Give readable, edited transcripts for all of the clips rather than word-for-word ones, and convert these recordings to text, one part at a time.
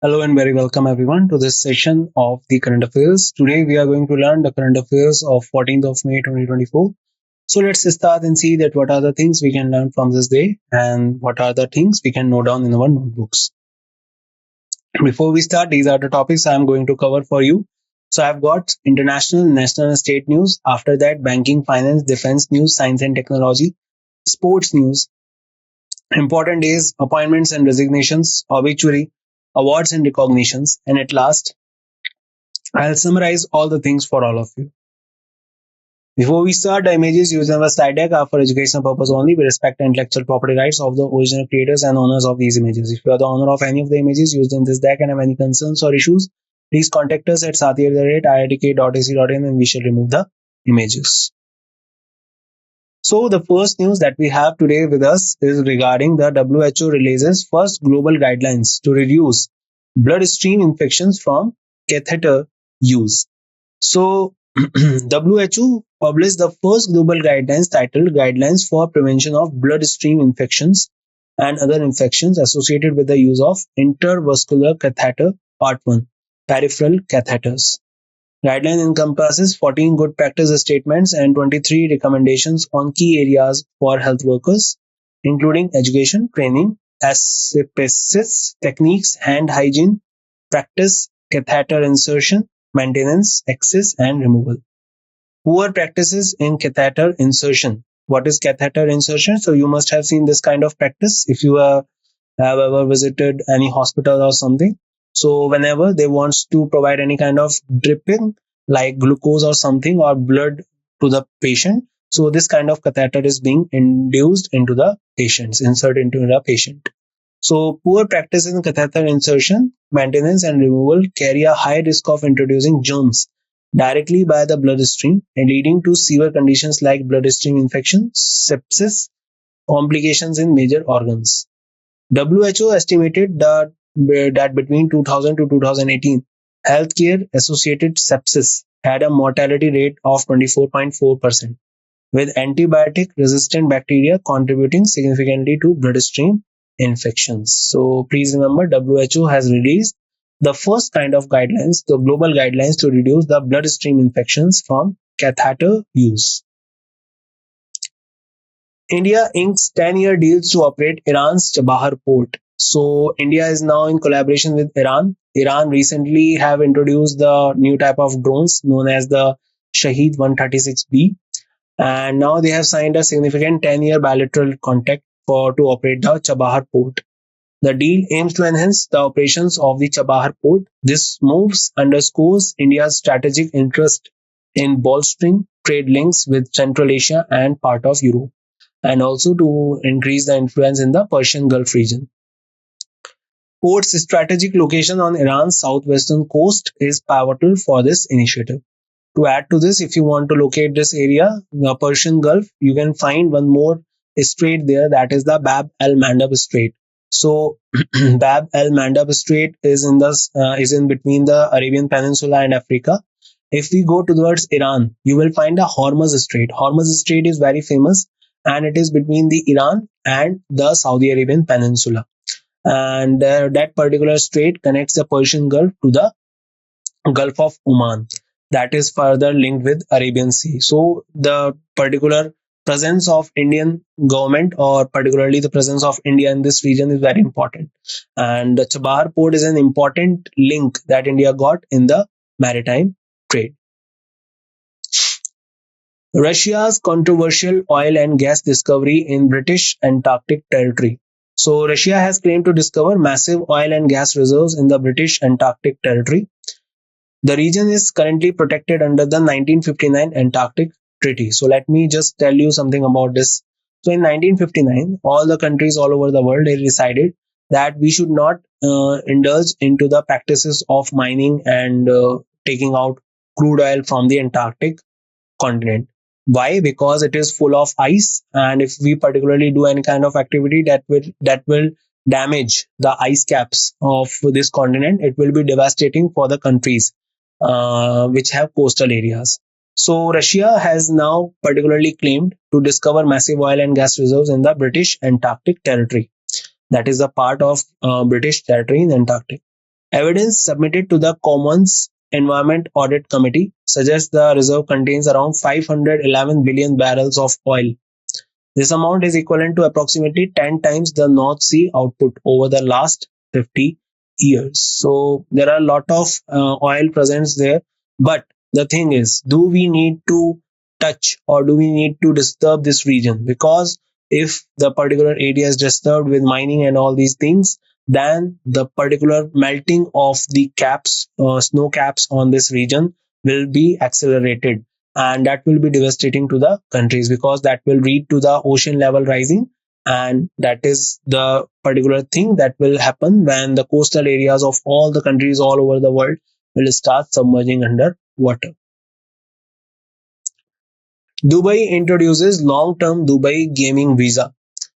Hello and very welcome everyone to this session of the current affairs. Today we are going to learn the current affairs of 14th of May 2024. So let's start and see that what are the things we can learn from this day and what are the things we can note down in our notebooks. Before we start, these are the topics I am going to cover for you. So I've got international, national and state news. After that, banking, finance, defense news, science and technology, sports news, important days, appointments and resignations, obituary, awards and recognitions, and at last, I'll summarize all the things for all of you. Before we start, the images used in our slide deck are for educational purpose only. We respect the intellectual property rights of the original creators and owners of these images. If you are the owner of any of the images used in this deck and have any concerns or issues, please contact us at sathi@iitk.ac.in and we shall remove the images. So the first news that we have today with us is regarding the WHO releases first global guidelines to reduce bloodstream infections from catheter use. So WHO published the first global guidelines titled Guidelines for Prevention of Bloodstream Infections and Other Infections Associated with the Use of Intravascular Catheter Part 1 Peripheral Catheters. Guideline encompasses 14 good practice statements and 23 recommendations on key areas for health workers, including education, training, asepsis techniques, hand hygiene, practice, catheter insertion, maintenance, access, and removal. Poor practices in catheter insertion. What is catheter insertion? So you must have seen this kind of practice if you have ever visited any hospital or something. So whenever they want to provide any kind of dripping like glucose or something or blood to the patient, so this kind of catheter is being induced into the patients, inserted into the patient. So poor practice in catheter insertion, maintenance and removal carry a high risk of introducing germs directly by the bloodstream and leading to severe conditions like bloodstream infection, sepsis, complications in major organs. WHO estimated that between 2000 to 2018, healthcare associated sepsis had a mortality rate of 24.4%, with antibiotic resistant bacteria contributing significantly to bloodstream infections. So please remember, WHO has released the first kind of guidelines, the global guidelines to reduce the bloodstream infections from catheter use. India inks 10-year deals to operate Iran's Chabahar port. So India is now in collaboration with Iran. Iran recently have introduced the new type of drones known as the Shaheed 136B, and now they have signed a significant 10-year bilateral contract to operate the Chabahar port. The deal aims to enhance the operations of the Chabahar port. This moves underscores India's strategic interest in bolstering trade links with Central Asia and part of Europe, and also to increase the influence in the Persian Gulf region. Port's strategic location on Iran's southwestern coast is pivotal for this initiative. To add to this, if you want to locate this area, the Persian Gulf, you can find one more strait there, that is the Bab el Mandab Strait. So Bab el Mandab Strait is in between the Arabian Peninsula and Africa. If we go towards Iran, you will find a Hormuz Strait. Hormuz Strait is very famous and it is between the Iran and the Saudi Arabian Peninsula. And that particular strait connects the Persian Gulf to the Gulf of Oman, that is further linked with Arabian Sea. So the particular presence of Indian government or particularly the presence of India in this region is very important. And the Chabahar port is an important link that India got in the maritime trade. Russia's controversial oil and gas discovery in British Antarctic territory. So Russia has claimed to discover massive oil and gas reserves in the British Antarctic territory. The region is currently protected under the 1959 Antarctic Treaty. So let me just tell you something about this. So in 1959, all the countries all over the world they decided that we should not indulge into the practices of mining and taking out crude oil from the Antarctic continent. Why? Because it is full of ice, and if we particularly do any kind of activity that will damage the ice caps of this continent, it will be devastating for the countries which have coastal areas. So Russia has now particularly claimed to discover massive oil and gas reserves in the British Antarctic territory. That is a part of British territory in Antarctic. Evidence submitted to the Commons Environment Audit Committee suggests the reserve contains around 511 billion barrels of oil. This amount is equivalent to approximately 10 times the North Sea output over the last 50 years. So there are a lot of oil presence there. But the thing is, do we need to touch or do we need to disturb this region? Because if the particular area is disturbed with mining and all these things, then the particular melting of the caps, snow caps on this region will be accelerated, and that will be devastating to the countries because that will lead to the ocean level rising, and that is the particular thing that will happen when the coastal areas of all the countries all over the world will start submerging under water. Dubai introduces long-term Dubai gaming visa.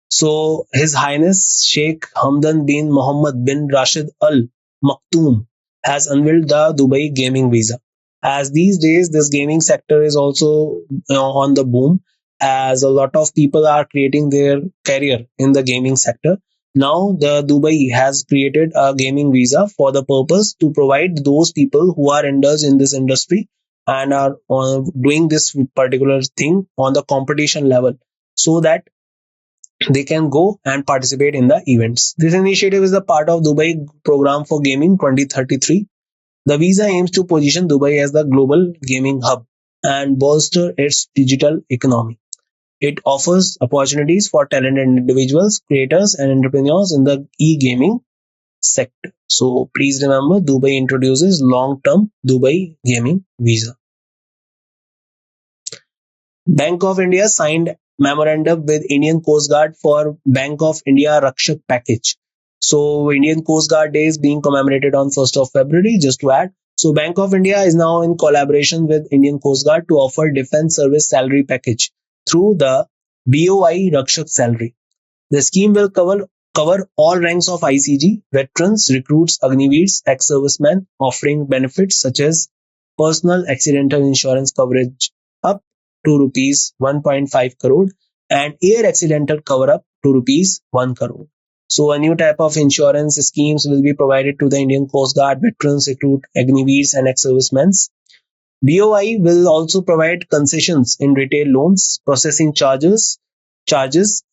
So His Highness Sheikh Hamdan bin Mohammed bin Rashid Al Maktoum has unveiled the Dubai gaming visa. As these days, this gaming sector is also on the boom, as a lot of people are creating their career in the gaming sector. Now, the Dubai has created a gaming visa for the purpose to provide those people who are indulged in this industry and are doing this particular thing on the competition level, so that they can go and participate in the events. This initiative is a part of Dubai Program for Gaming 2033. The visa aims to position Dubai as the global gaming hub and bolster its digital economy. It offers opportunities for talented individuals, creators, and entrepreneurs in the e-gaming sector. So please remember, Dubai introduces long-term Dubai gaming visa. Bank of India signed memorandum with Indian Coast Guard for Bank of India Rakshak package. So Indian Coast Guard Day is being commemorated on 1st of February, just to add. So Bank of India is now in collaboration with Indian Coast Guard to offer defense service salary package through the BOI Rakshak salary. The scheme will cover all ranks of ICG, veterans, recruits, Agniveers, ex-servicemen, offering benefits such as personal accidental insurance coverage up to rupees 1.5 crore and air accidental cover up to rupees 1 crore. So a new type of insurance schemes will be provided to the Indian Coast Guard, veterans, recruit, Agniveers and ex-servicemen. BOI will also provide concessions in retail loans, processing charges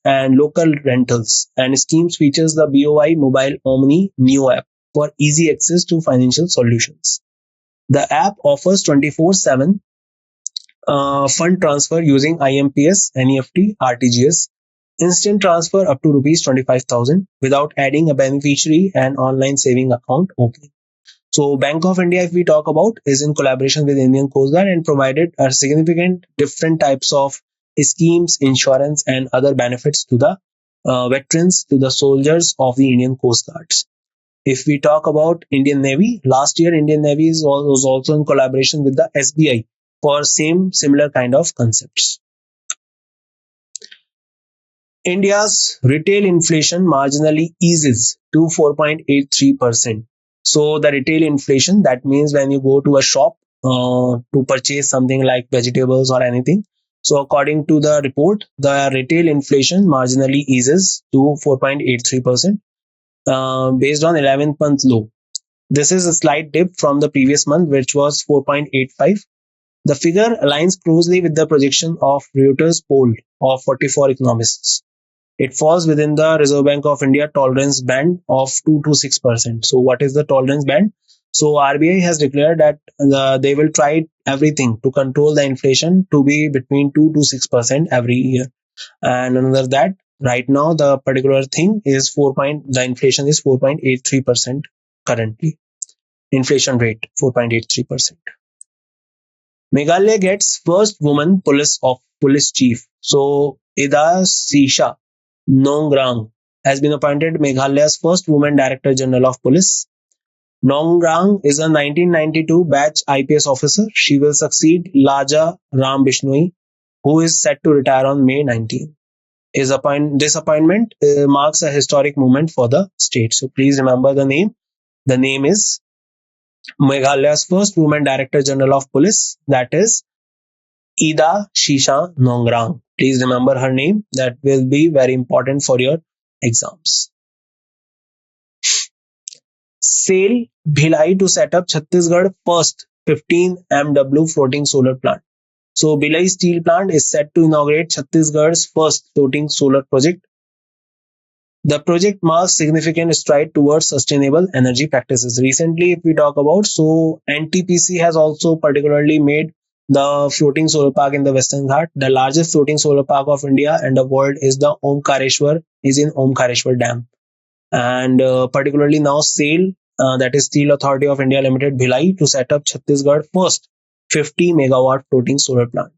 and local rentals. And schemes features the BOI Mobile Omni Neo app for easy access to financial solutions. The app offers 24/7 fund transfer using IMPS, NEFT, RTGS, instant transfer up to rupees 25,000 without adding a beneficiary and online saving account opening. So Bank of India, if we talk about, is in collaboration with Indian Coast Guard and provided a significant different types of schemes, insurance, and other benefits to the veterans, to the soldiers of the Indian Coast Guards. If we talk about Indian Navy, last year Indian Navy was also in collaboration with the SBI for similar kind of concepts. India's retail inflation marginally eases to 4.83%. So the retail inflation, that means when you go to a shop to purchase something like vegetables or anything. So according to the report, the retail inflation marginally eases to 4.83% based on 11th month low. This is a slight dip from the previous month, which was 4.85. The figure aligns closely with the projection of Reuters poll of 44 economists. It falls within the Reserve Bank of India tolerance band of 2 to 6%. So what is the tolerance band? So RBI has declared that they will try everything to control the inflation to be between 2 to 6% every year. And another that, right now the particular thing is the inflation is 4.83% currently. Inflation rate 4.83%. Meghalaya gets first woman police chief. So Ida Sisha Nongrang has been appointed Meghalaya's first woman Director General of Police. Nongrang is a 1992 batch IPS officer. She will succeed Laja Ram Bishnoi, who is set to retire on May 19. This appointment marks a historic moment for the state. So please remember the name. The name is Meghalaya's first woman Director General of Police, that is Ida Shisha Nongrang. Please remember her name. That will be very important for your exams. SAIL Bhilai to set up Chhattisgarh first 15 MW floating solar plant. So Bhilai steel plant is set to inaugurate Chhattisgarh's first floating solar project. The project marks significant stride towards sustainable energy practices. Recently, if we talk about, so NTPC has also particularly made the floating solar park in the Western Ghat. The largest floating solar park of India and the world is the Omkareshwar, is in Omkareshwar Dam. And particularly now SAIL, that is Steel Authority of India Limited, Bhilai, to set up Chhattisgarh first 50 megawatt floating solar plant.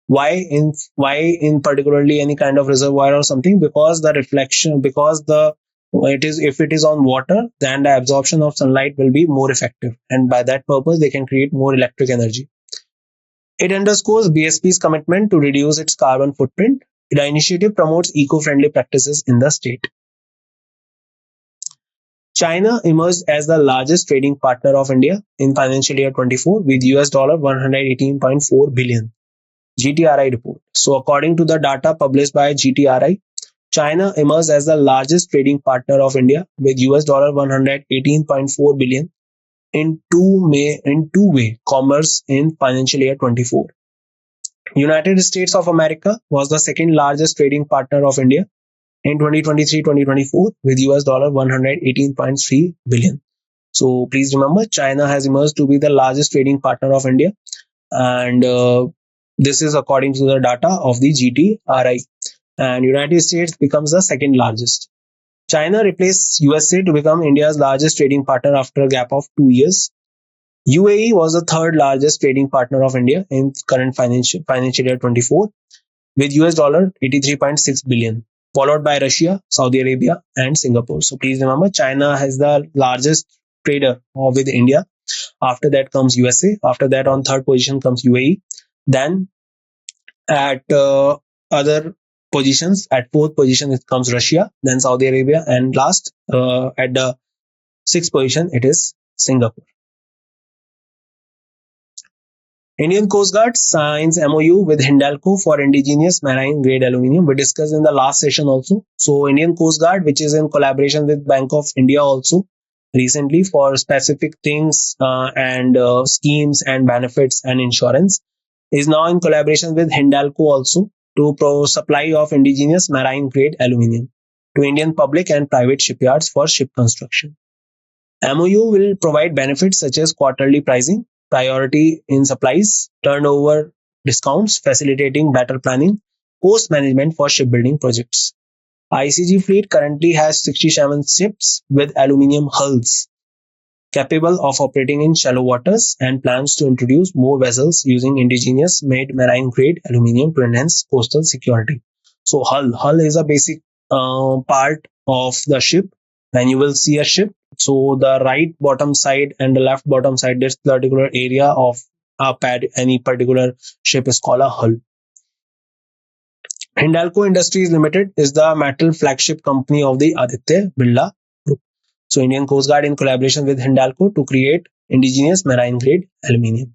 Why in particularly any kind of reservoir or something? Because the reflection, because the it is, if it is on water, then the absorption of sunlight will be more effective, and by that purpose they can create more electric energy. It underscores BSP's commitment to reduce its carbon footprint. The initiative promotes eco-friendly practices in the state. China emerged as the largest trading partner of India in financial year 24 with US dollar 118.4 billion. GTRI report. So according to the data published by GTRI, China emerged as the largest trading partner of India with US dollar 118.4 billion in two-way commerce in financial year 24. United States of America was the second largest trading partner of India in 2023-2024 with US dollar 118.3 billion. So please remember, China has emerged to be the largest trading partner of India, and this is according to the data of the GTRI. And United States becomes the second largest. China replaced USA to become India's largest trading partner after a gap of 2 years. UAE was the third largest trading partner of India in current financial year 24 with US dollar 83.6 billion, followed by Russia, Saudi Arabia, and Singapore. So please remember, China has the largest trader with India. After that comes USA. After that, on third position comes UAE. Then at other positions, at fourth position, it comes Russia, then Saudi Arabia, and last at the sixth position, it is Singapore. Indian Coast Guard signs MOU with Hindalco for indigenous marine grade aluminium. We discussed in the last session also. So Indian Coast Guard, which is in collaboration with Bank of India also recently for specific things and schemes and benefits and insurance, is now in collaboration with Hindalco also to supply of indigenous marine grade aluminium to Indian public and private shipyards for ship construction. MOU will provide benefits such as quarterly pricing, priority in supplies, turnover discounts, facilitating better planning, cost management for shipbuilding projects. ICG fleet currently has 67 ships with aluminium hulls capable of operating in shallow waters and plans to introduce more vessels using indigenous made marine grade aluminium to enhance coastal security. So hull is a basic part of the ship. When you will see a ship, so the right bottom side and the left bottom side, this particular area of a pad, any particular ship is called a hull. Hindalco Industries Limited is the metal flagship company of the Aditya Birla Group. So Indian Coast Guard in collaboration with Hindalco to create indigenous marine grade aluminium.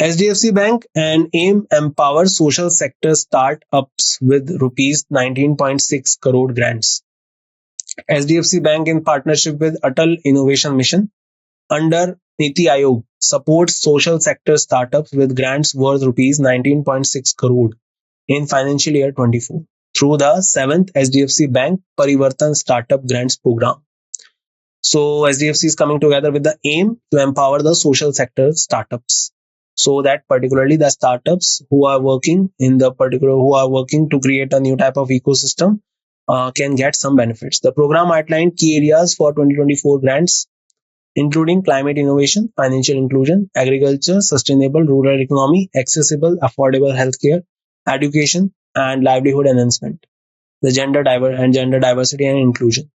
HDFC Bank and AIM empower social sector startups with rupees 19.6 crore grants. HDFC Bank in partnership with Atal Innovation Mission under Niti Aayog supports social sector startups with grants worth rupees 19.6 crore in financial year 24 through the 7th HDFC Bank Parivartan Startup Grants Program. So HDFC is coming together with the aim to empower the social sector startups, so that particularly the startups who are working to create a new type of ecosystem can get some benefits. The program outlined key areas for 2024 grants, including climate innovation, financial inclusion, agriculture, sustainable rural economy, accessible, affordable healthcare, education, and livelihood enhancement, the gender diversity and inclusion.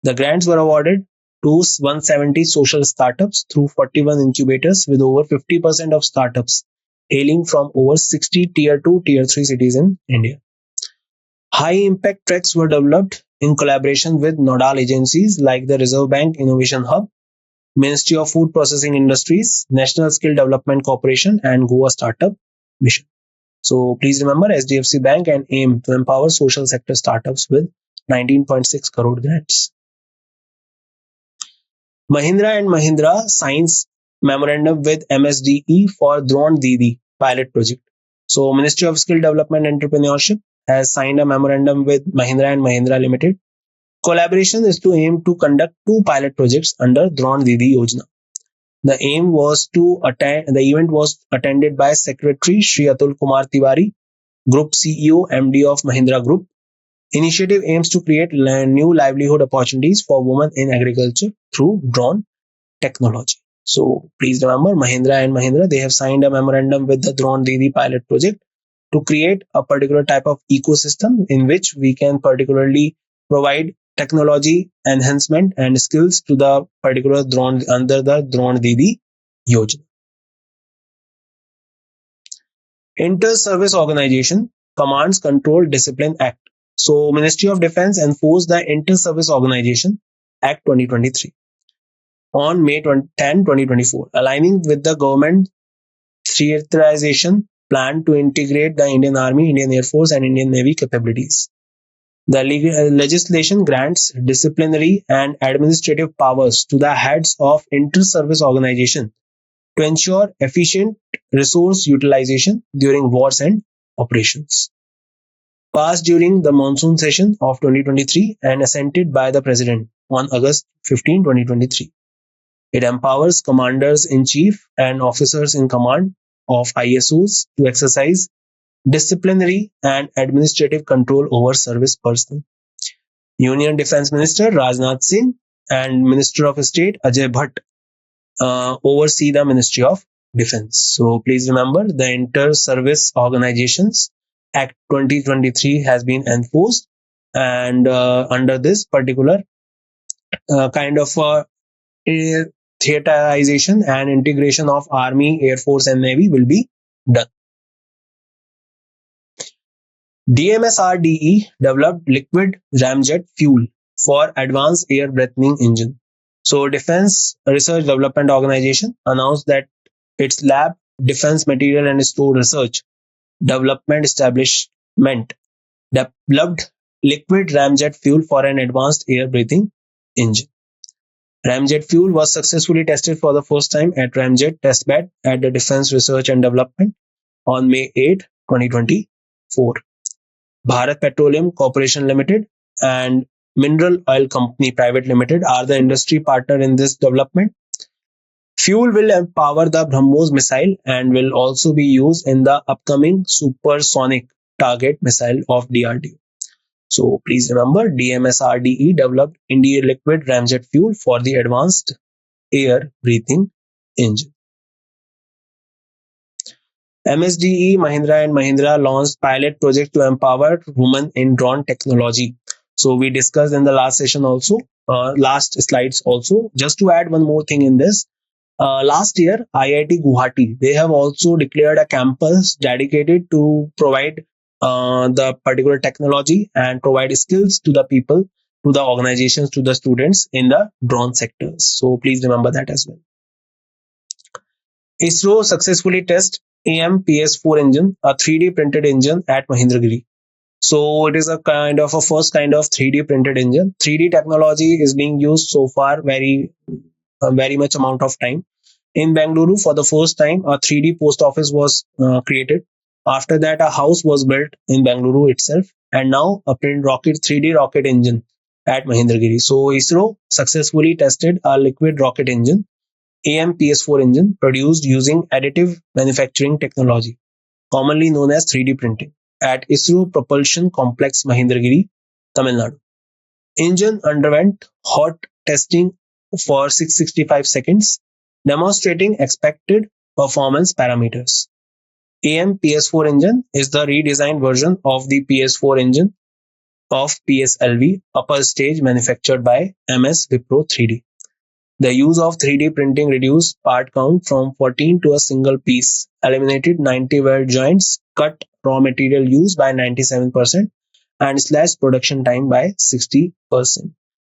The grants were awarded to 170 social startups through 41 incubators with over 50% of startups hailing from over 60 tier 2, tier 3 cities in India. High impact tracks were developed in collaboration with nodal agencies like the Reserve Bank Innovation Hub, Ministry of Food Processing Industries, National Skill Development Corporation, and Goa Startup Mission. So please remember, HDFC Bank and aim to empower social sector startups with 19.6 crore grants. Mahindra and Mahindra signs memorandum with MSDE for Drone Didi pilot project. So Ministry of Skill Development and Entrepreneurship has signed a memorandum with Mahindra and Mahindra Limited. Collaboration is to aim to conduct two pilot projects under Drone Didi Yojana. The event was attended by Secretary Shri Atul Kumar Tiwari, Group CEO MD of Mahindra Group. Initiative aims to create new livelihood opportunities for women in agriculture through drone technology. So please remember, Mahindra and Mahindra, they have signed a memorandum with the Drone Didi pilot project to create a particular type of ecosystem in which we can particularly provide technology enhancement and skills to the particular drone under the Drone Didi Yojana. Inter-Service Organization Commands Control Discipline Act. So Ministry of Defense enforced the Inter-Service Organization Act 2023 on May 10, 2024, aligning with the government theaterization plan to integrate the Indian Army, Indian Air Force, and Indian Navy capabilities. The legislation grants disciplinary and administrative powers to the heads of inter-service organizations to ensure efficient resource utilization during wars and operations. Passed during the monsoon session of 2023 and assented by the President on August 15, 2023. It empowers commanders in chief and officers in command of ISOs to exercise disciplinary and administrative control over service personnel. Union Defence Minister Rajnath Singh and Minister of State Ajay Bhatt oversee the Ministry of Defence. So please remember, the Inter-Service Organizations Act 2023 has been enforced, and under this particular kind of theaterization and integration of Army, Air Force, and Navy will be done. DMSRDE developed liquid ramjet fuel for advanced air breathing engine. So Defense Research Development Organization announced that its lab, Defense Material and Store Research Development Establishment, developed liquid ramjet fuel for an advanced air breathing engine. Ramjet fuel was successfully tested for the first time at Ramjet testbed at the Defense Research and Development on May 8, 2024. Bharat Petroleum Corporation Limited and Mineral Oil Company Private Limited are the industry partner in this development. Fuel will empower the BrahMos missile and will also be used in the upcoming supersonic target missile of DRDO. So please remember, DMSRDE developed Indian liquid ramjet fuel for the advanced air breathing engine. MSDE, Mahindra and Mahindra launched pilot project to empower women in drone technology. So we discussed in the last session also, last slides also. Just to add one more thing in this, last year IIT Guwahati, they have also declared a campus dedicated to provide the particular technology and provide skills to the people, to the organizations, to the students in the drone sectors. So please remember that as well. ISRO successfully tested AMPS4 engine, a 3D printed engine at Mahendragiri. So it is a kind of a first kind of 3D printed engine. 3D technology is being used so far very much amount of time. In Bengaluru, for the first time, a 3D post office was created. After that, a house was built in Bengaluru itself, and now a print rocket 3D rocket engine at Mahendragiri. So ISRO successfully tested a liquid rocket engine, AMPS4 engine, produced using additive manufacturing technology, commonly known as 3D printing, at ISRO Propulsion Complex, Mahendragiri, Tamil Nadu. Engine underwent hot testing for 665 seconds, demonstrating expected performance parameters. AM-PS4 engine is the redesigned version of the PS4 engine of PSLV upper stage manufactured by MS Wipro 3D. The use of 3D printing reduced part count from 14 to a single piece, eliminated 90 weld joints, cut raw material use by 97%, and slashed production time by 60%.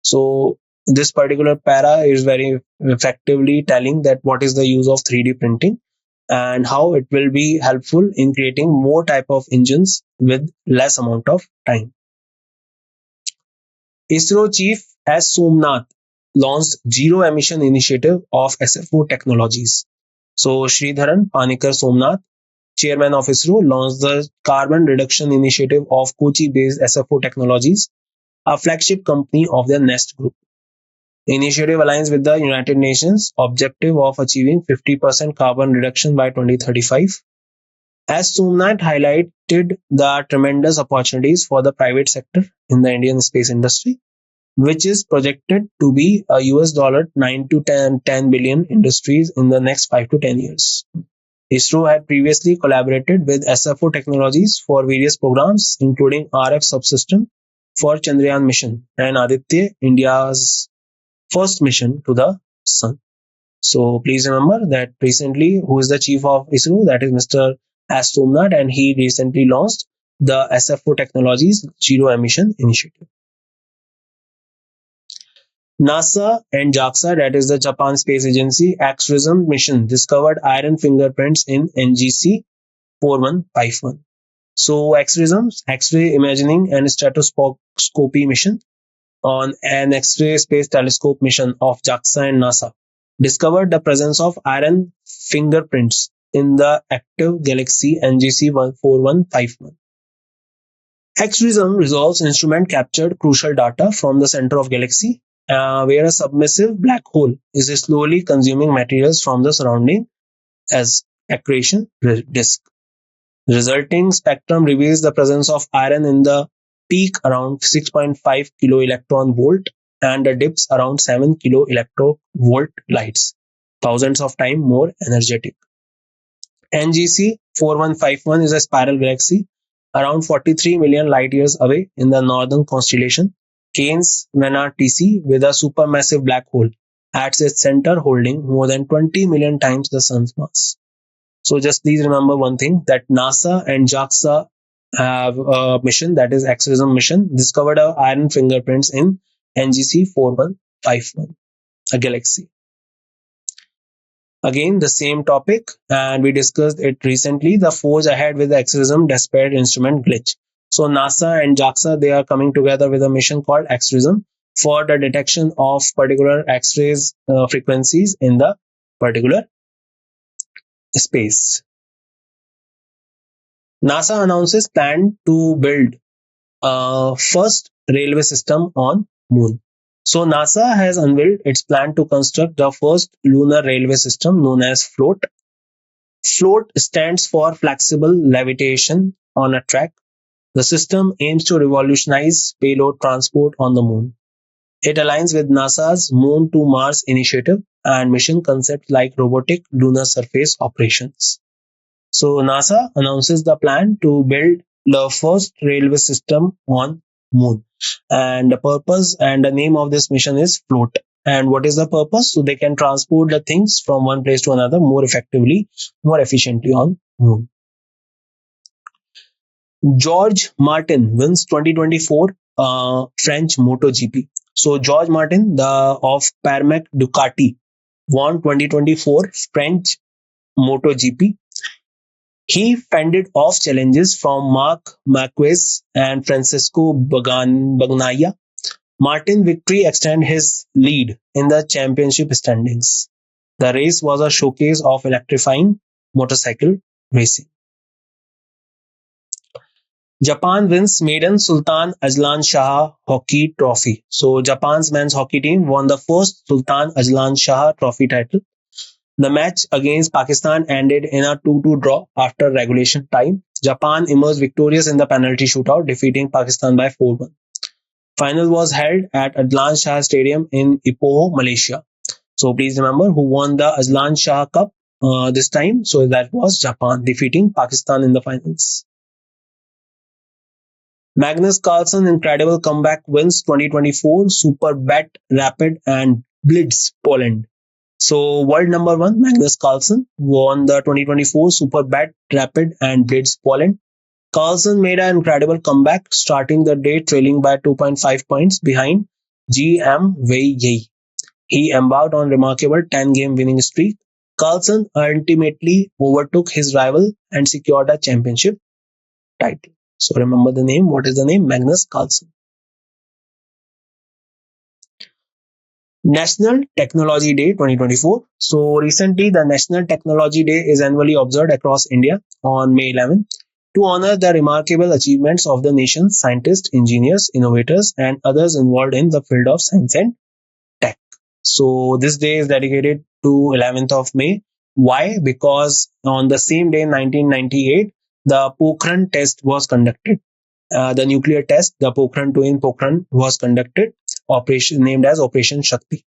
So this particular para is very effectively telling that what is the use of 3D printing and how it will be helpful in creating more type of engines with less amount of time. ISRO chief S. Somnath launched Zero Emission Initiative of SFO Technologies. So Sridharan Panikar Somnath, chairman of ISRO, launched the Carbon Reduction Initiative of Kochi-based SFO Technologies, a flagship company of the Nest Group. The initiative aligns with the United Nations objective of achieving 50% carbon reduction by 2035. As Somnath highlighted the tremendous opportunities for the private sector in the Indian space industry, which is projected to be a US dollar 9 to 10 billion industries in the next 5 to 10 years. ISRO had previously collaborated with SFO Technologies for various programs, including RF subsystem for Chandrayaan mission and Aditya, India's first mission to the sun. So please remember that recently, who is the chief of ISRO? That is Mr. S. Somnath, and he recently launched the SFO Technologies Zero Emission Initiative. NASA and JAXA, that is the Japan Space Agency, XRISM mission discovered iron fingerprints in NGC 4151. So XRISM, X-ray Imaging and Spectroscopy mission on an X-ray space telescope mission of JAXA and NASA discovered the presence of iron fingerprints in the active galaxy NGC 4151. XRISM resolves instrument captured crucial data from the center of galaxy, where a submissive black hole is slowly consuming materials from the surrounding as accretion disk. Resulting spectrum reveals the presence of iron in the peak around 6.5 kilo electron volt and the dips around 7 kilo electron volt lights, thousands of times more energetic. NGC 4151 is a spiral galaxy around 43 million light years away in the northern constellation Canes Venera TC with a supermassive black hole at its center holding more than 20 million times the sun's mass. So just please remember one thing, that NASA and JAXA have a mission, that is XRISM mission, discovered iron fingerprints in NGC 4151, a galaxy. Again, the same topic, and we discussed it recently, the forge ahead with the XRISM despite instrument glitch. So NASA and JAXA, they are coming together with a mission called XRISM for the detection of particular X-rays frequencies in the particular space. NASA announces plan to build first railway system on Moon. So NASA has unveiled its plan to construct the first lunar railway system known as FLOAT. FLOAT stands for Flexible Levitation on a Track. The system aims to revolutionize payload transport on the Moon. It aligns with NASA's Moon to Mars initiative and mission concepts like robotic lunar surface operations. So NASA announces the plan to build the first railway system on Moon. And the purpose and the name of this mission is FLOAT. And what is the purpose? So they can transport the things from one place to another more effectively, more efficiently on Moon. George Martin wins 2024 French MotoGP. So George Martin, the of Pramac Ducati, won 2024 French MotoGP. He fended off challenges from Marc Marquez and Francisco Bagnaia. Martin's victory extended his lead in the championship standings. The race was a showcase of electrifying motorcycle racing. Japan wins maiden Sultan Azlan Shah Hockey Trophy. So Japan's men's hockey team won the first Sultan Azlan Shah Trophy title. The match against Pakistan ended in a 2-2 draw after regulation time. Japan emerged victorious in the penalty shootout, defeating Pakistan by 4-1. Final was held at Azlan Shah Stadium in Ipoh, Malaysia. So please remember who won the Azlan Shah Cup this time. So that was Japan, defeating Pakistan in the finals. Magnus Carlsen incredible comeback wins 2024 Super Bet Rapid and Blitz Poland. So world number one Magnus Carlsen won the 2024 Super Bet Rapid and Blitz Poland. Carlsen made an incredible comeback, starting the day trailing by 2.5 points behind GM Wei Yi. He embarked on a remarkable 10-game winning streak. Carlsen ultimately overtook his rival and secured a championship title. So remember the name. What is the name? Magnus Carlsen. National Technology Day 2024. So recently, the National Technology Day is annually observed across India on May 11th to honor the remarkable achievements of the nation's scientists, engineers, innovators, and others involved in the field of science and tech. So this day is dedicated to 11th of May. Why? Because on the same day, 1998, the Pokhran test was conducted. The nuclear test, the Pokhran 2 in Pokhran was conducted, operation named as Operation Shakti.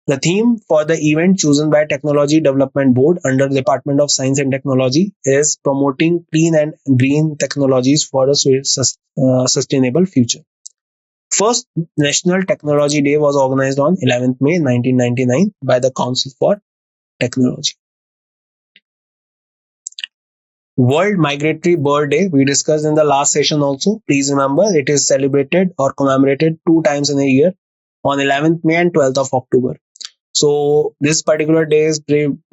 The theme for the event chosen by Technology Development Board under the Department of Science and Technology is promoting clean and green technologies for a sustainable future. First National Technology Day was organized on 11th May 1999 by the Council for Technology. World Migratory Bird Day, we discussed in the last session also. Please remember, it is celebrated or commemorated two times in a year on 11th May and 12th of October. So this particular day is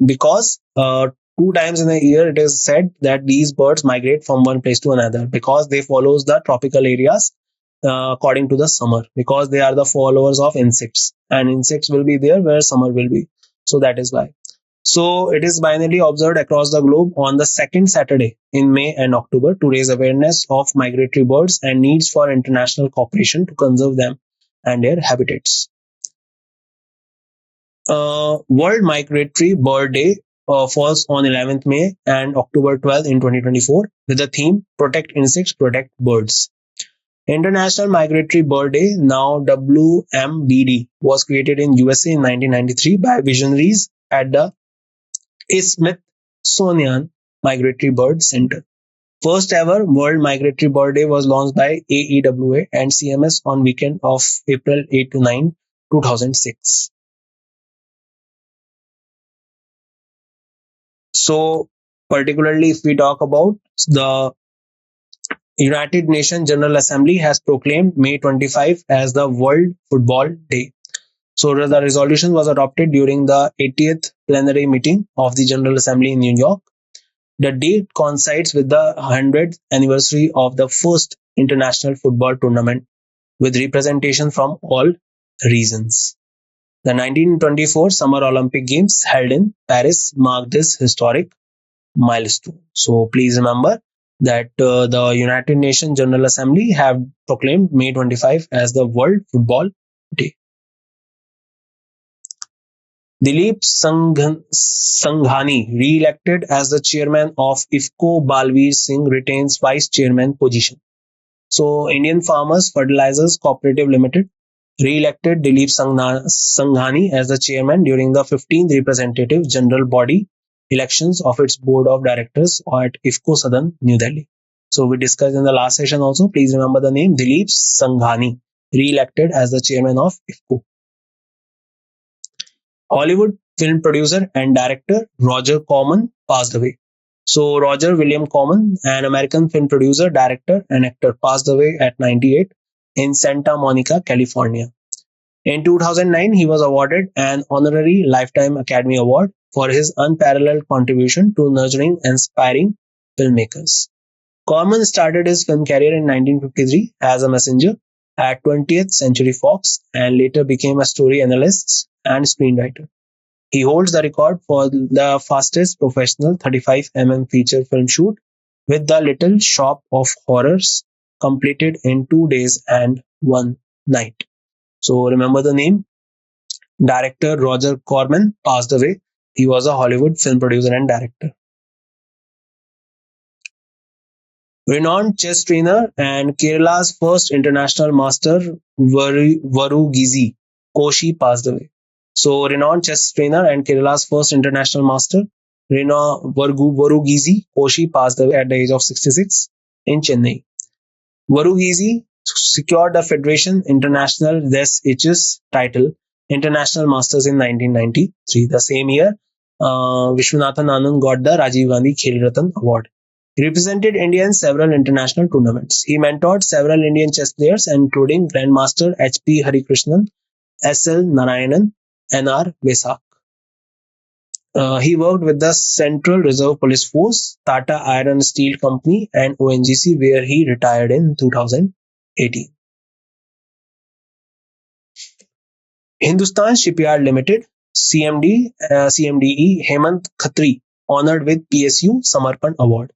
because two times in a year it is said that these birds migrate from one place to another because they follows the tropical areas according to the summer, because they are the followers of insects, and insects will be there where summer will be. So that is why. So it is biennially observed across the globe on the second Saturday in May and October to raise awareness of migratory birds and needs for international cooperation to conserve them and their habitats. World Migratory Bird Day falls on 11th May and October 12th in 2024 with the theme Protect Insects, Protect Birds. International Migratory Bird Day, now WMBD, was created in USA in 1993 by visionaries at the Smithsonian Migratory Bird Center. First ever World Migratory Bird Day was launched by AEWA and CMS on weekend of April 8 to 9, 2006. So, particularly if we talk about the United Nations General Assembly has proclaimed May 25 as the World Football Day. So the resolution was adopted during the 80th plenary meeting of the General Assembly in New York. The date coincides with the 100th anniversary of the first international football tournament with representation from all regions. The 1924 Summer Olympic Games held in Paris marked this historic milestone. So please remember that the United Nations General Assembly have proclaimed May 25 as the World Football Day. Dilip Sanghani, re-elected as the chairman of IFCO, Balveer Singh retains vice chairman position. So Indian Farmers Fertilizers Cooperative Limited re-elected Dilip Sanghani as the chairman during the 15th representative general body elections of its board of directors at IFCO Southern, New Delhi. So we discussed in the last session also. Please remember the name Dilip Sanghani, re-elected as the chairman of IFCO. Hollywood film producer and director Roger Corman passed away. So Roger William Corman, an American film producer, director, and actor, passed away at 98 in Santa Monica, California. In 2009, he was awarded an honorary Lifetime Academy Award for his unparalleled contribution to nurturing and inspiring filmmakers. Corman started his film career in 1953 as a messenger at 20th Century Fox and later became a story analyst and screenwriter. He holds the record for the fastest professional 35 feature film shoot with The Little Shop of Horrors, completed in 2 days and 1 night. So remember the name. Director Roger Corman passed away. He was a Hollywood film producer and director. Renowned chess trainer and Kerala's first international master, Varugizi Koshi, passed away. So, renowned chess trainer and Kerala's first international master, Varugizi Koshi, passed away at the age of 66 in Chennai. Varugizi secured the Federation International des Echecs title, International Masters, in 1993. The same year, Vishwanathan Anand got the Rajiv Gandhi Khel Ratan Award. He represented India in several international tournaments. He mentored several Indian chess players, including Grandmaster H.P. Harikrishnan, S.L. Narayanan, N.R. Vesak. He worked with the Central Reserve Police Force, Tata Iron and Steel Company, and ONGC, where he retired in 2018. Hindustan Shipyard Limited, CMDE Hemant Khatri, honored with PSU Samarpan Award.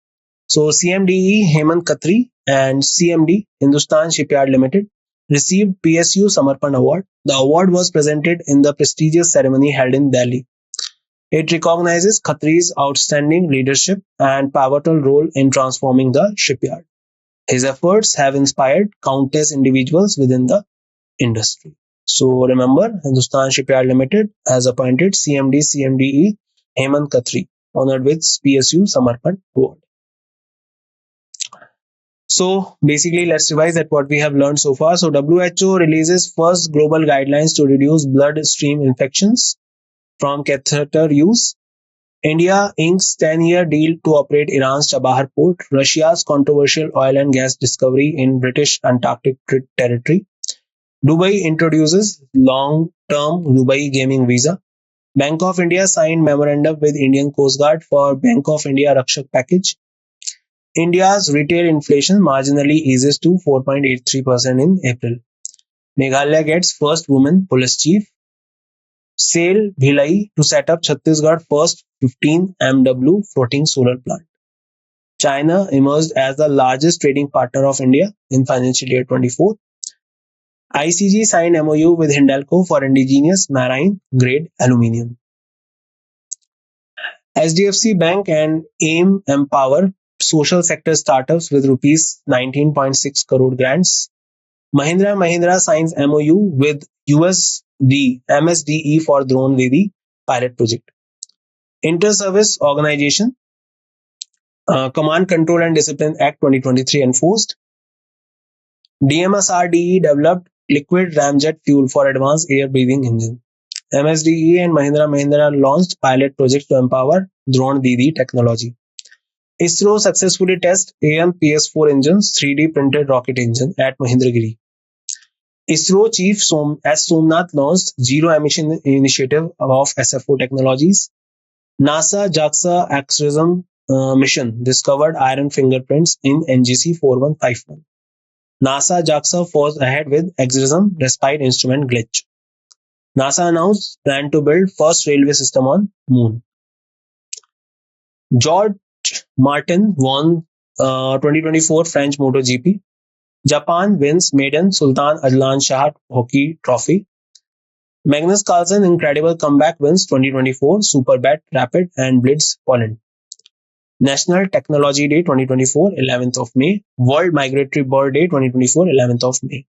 So CMDE Hemant Khatri and CMD Hindustan Shipyard Limited received PSU Samarpan Award. The award was presented in the prestigious ceremony held in Delhi. It recognizes Khatri's outstanding leadership and pivotal role in transforming the shipyard. His efforts have inspired countless individuals within the industry. So remember, Hindustan Shipyard Limited has appointed CMD CMDE Hemant Khatri, honored with PSU Samarpan Award. So basically, let's revise that what we have learned so far. So WHO releases first global guidelines to reduce bloodstream infections from catheter use. India inks 10-year deal to operate Iran's Chabahar port. Russia's controversial oil and gas discovery in British Antarctic territory. Dubai introduces long-term Dubai gaming visa. Bank of India signed memorandum with Indian Coast Guard for Bank of India Rakshak package. India's retail inflation marginally eases to 4.83% in April. Meghalaya gets first woman police chief. SAIL Bhilai to set up Chhattisgarh first 15 MW floating solar plant. China emerged as the largest trading partner of India in financial year 24. ICG signed MOU with Hindalco for indigenous marine grade aluminium. SDFC Bank and AIM empower social sector startups with rupees 19.6 crore grants. Mahindra signs MOU with USD MSDE for Drone Didi pilot project. Inter-Service Organization Command Control and Discipline Act 2023 enforced. DMSRDE developed liquid ramjet fuel for advanced air breathing engine. MSDE and Mahindra launched pilot projects to empower Drone Didi technology. ISRO successfully tested AM-PS4 engines 3D printed rocket engine at Mahendragiri. ISRO Chief S. Somnath launched Zero Emission Initiative of SFO technologies. NASA JAXA Axrism mission discovered iron fingerprints in NGC 4151. NASA JAXA forged ahead with Axrism despite instrument glitch. NASA announced plan to build first railway system on Moon. George Martin won 2024 French MotoGP. Japan wins maiden Sultan Adlan Shah Hockey Trophy. Magnus Carlsen incredible comeback wins 2024 Superbet Rapid and Blitz Poland. National Technology Day 2024 11th of May. World Migratory Bird Day 2024 11th of May.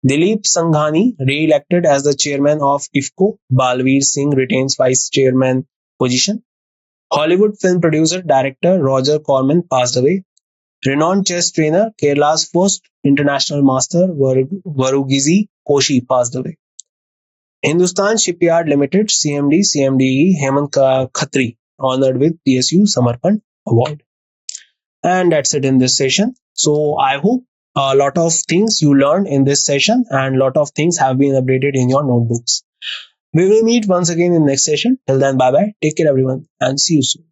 Dilip Sanghani re-elected as the chairman of IFCO. Balveer Singh retains vice chairman position. Hollywood film producer director Roger Corman passed away. Renowned chess trainer Kerala's first international master Varugizi Koshi passed away. Hindustan Shipyard Limited CMD CMDE Hemant Khatri honored with PSU Samarpan Award. And that's it in this session. So I hope a lot of things you learned in this session and a lot of things have been updated in your notebooks. We will meet once again in next session. Till then, bye bye. Take care everyone and see you soon.